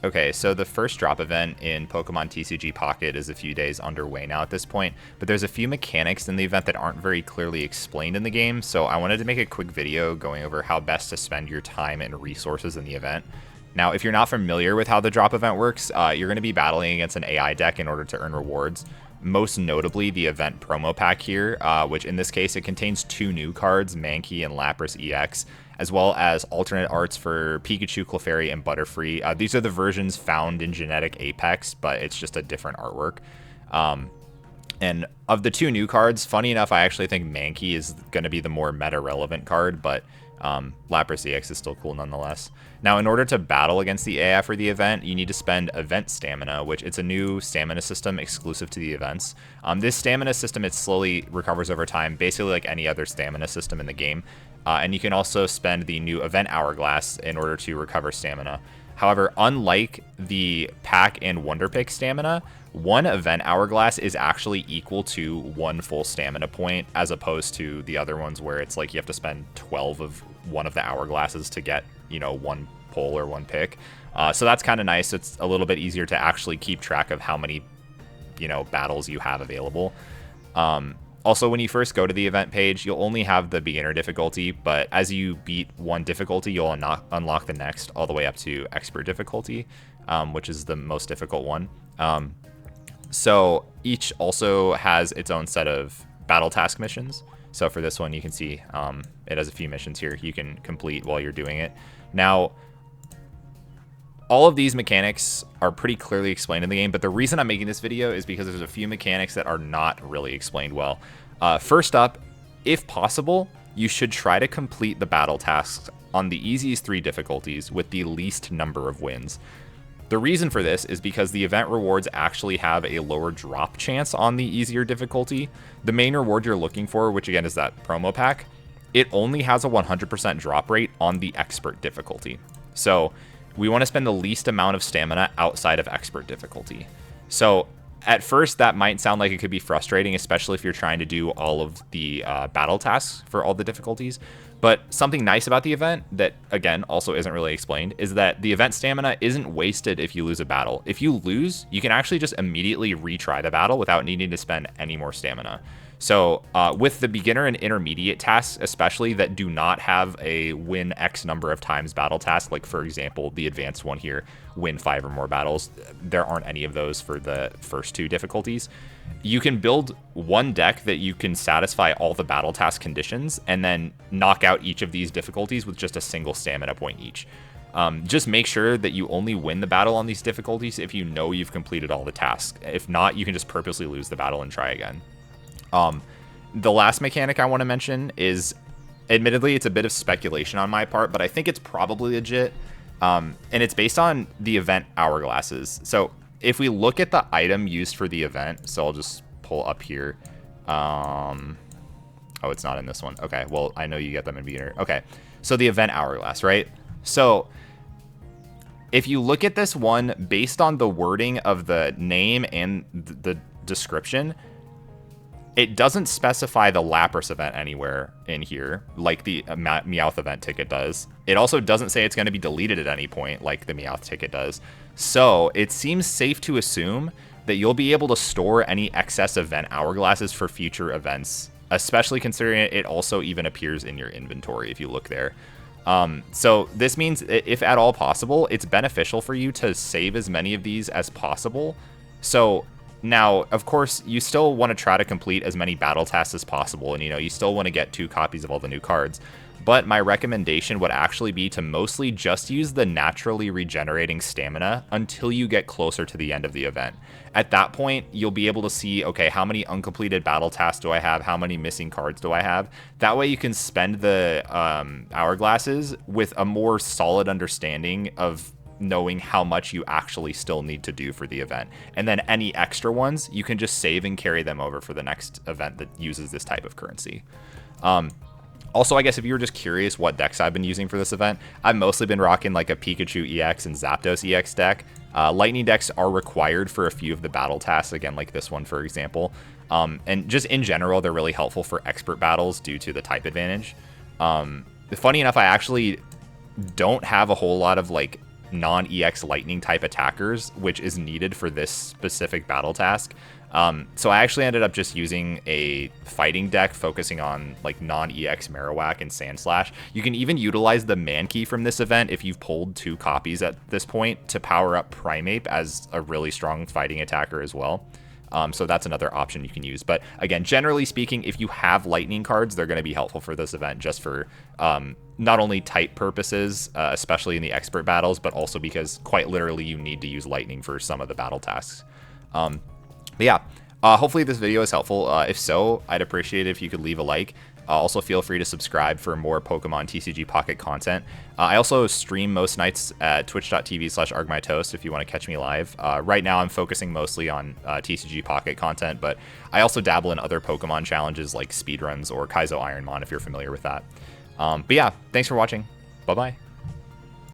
Okay, so the first drop event in Pokemon TCG Pocket is a few days underway now at this point, but there's a few mechanics in the event that aren't very clearly explained in the game, so I wanted to make a quick video going over how best to spend your time and resources in the event. Now, if you're not familiar with how the drop event works, you're going to be battling against an AI deck in order to earn rewards. Most notably, the event promo pack here, which in this case, it contains 2 new cards, Mankey and Lapras EX, as well as alternate arts for Pikachu, Clefairy, and Butterfree. These are the versions found in Genetic Apex, but it's just a different artwork. And of the 2 new cards, funny enough, I actually think Mankey is going to be the more meta-relevant card, but Lapras EX is still cool nonetheless. Now, in order to battle against the AI for the event, you need to spend event stamina, which it's a new stamina system exclusive to the events. This stamina system, it slowly recovers over time, basically like any other stamina system in the game. And you can also spend the new event hourglass in order to recover stamina. However, unlike the pack and Wonder Pick stamina, 1 event hourglass is actually equal to 1 full stamina point, as opposed to the other ones where it's like you have to spend 12 of one of the hourglasses to get, 1 pull or 1 pick. So that's kind of nice. It's a little bit easier to actually keep track of how many, battles you have available. Also, when you first go to the event page, you'll only have the beginner difficulty, but as you beat 1 difficulty, you'll unlock the next all the way up to expert difficulty, which is the most difficult one. So each also has its own set of battle task missions. So for this one, you can see it has a few missions here you can complete while you're doing it. Now, all of these mechanics are pretty clearly explained in the game, but the reason I'm making this video is because there's a few mechanics that are not really explained well. First up, if possible, you should try to complete the battle tasks on the easiest 3 difficulties with the least number of wins. The reason for this is because the event rewards actually have a lower drop chance on the easier difficulty. The main reward you're looking for, which again is that promo pack, it only has a 100% drop rate on the expert difficulty. So we want to spend the least amount of stamina outside of expert difficulty. So at first, that might sound like it could be frustrating, especially if you're trying to do all of the battle tasks for all the difficulties. But something nice about the event that, again, also isn't really explained is that the event stamina isn't wasted if you lose a battle. If you lose, you can actually just immediately retry the battle without needing to spend any more stamina. So with the beginner and intermediate tasks, especially that do not have a win X number of times battle task, like for example, the advanced one here, win 5 or more battles, there aren't any of those for the first 2 difficulties. You can build 1 deck that you can satisfy all the battle task conditions and then knock out each of these difficulties with just a single stamina point each. Just make sure that you only win the battle on these difficulties if you know you've completed all the tasks. If not, you can just purposely lose the battle and try again. The last mechanic I want to mention is, admittedly, it's a bit of speculation on my part, but I think it's probably legit. And it's based on the event hourglasses. So if we look at the item used for the event, so I'll just pull up here. Oh, it's not in this one. Okay, well, I know you get them in beginner. Okay, so the event hourglass, right? So if you look at this one based on the wording of the name and the description, it doesn't specify the Lapras event anywhere in here, like the Meowth event ticket does. It also doesn't say it's going to be deleted at any point, like the Meowth ticket does. So it seems safe to assume that you'll be able to store any excess event hourglasses for future events, especially considering it also even appears in your inventory if you look there. So this means, if at all possible, it's beneficial for you to save as many of these as possible. So now, of course, you still want to try to complete as many battle tasks as possible, and you still want to get 2 copies of all the new cards. But my recommendation would actually be to mostly just use the naturally regenerating stamina until you get closer to the end of the event. At that point, you'll be able to see, okay, how many uncompleted battle tasks do I have? How many missing cards do I have? That way you can spend the hourglasses with a more solid understanding of knowing how much you actually still need to do for the event. And then any extra ones, you can just save and carry them over for the next event that uses this type of currency. Also, I guess if you were just curious what decks I've been using for this event, I've mostly been rocking like a Pikachu EX and Zapdos EX deck. Lightning decks are required for a few of the battle tasks, again, like this one, for example. And just in general, they're really helpful for expert battles due to the type advantage. Funny enough, I actually don't have a whole lot of like non-EX lightning type attackers, which is needed for this specific battle task. So I actually ended up just using a fighting deck focusing on like non-EX Marowak and Sandslash. You can even utilize the man key from this event if you've pulled 2 copies at this point to power up Primeape as a really strong fighting attacker as well. So that's another option you can use. But again, generally speaking, if you have lightning cards, they're going to be helpful for this event just for not only type purposes, especially in the expert battles, but also because quite literally you need to use lightning for some of the battle tasks. But yeah, hopefully this video is helpful. If so, I'd appreciate it if you could leave a like. Also, feel free to subscribe for more Pokemon TCG Pocket content. I also stream most nights at twitch.tv/argmytoast if you want to catch me live. Right now, I'm focusing mostly on TCG Pocket content, but I also dabble in other Pokemon challenges like speedruns or Kaizo Ironmon if you're familiar with that. But yeah, thanks for watching. Bye-bye.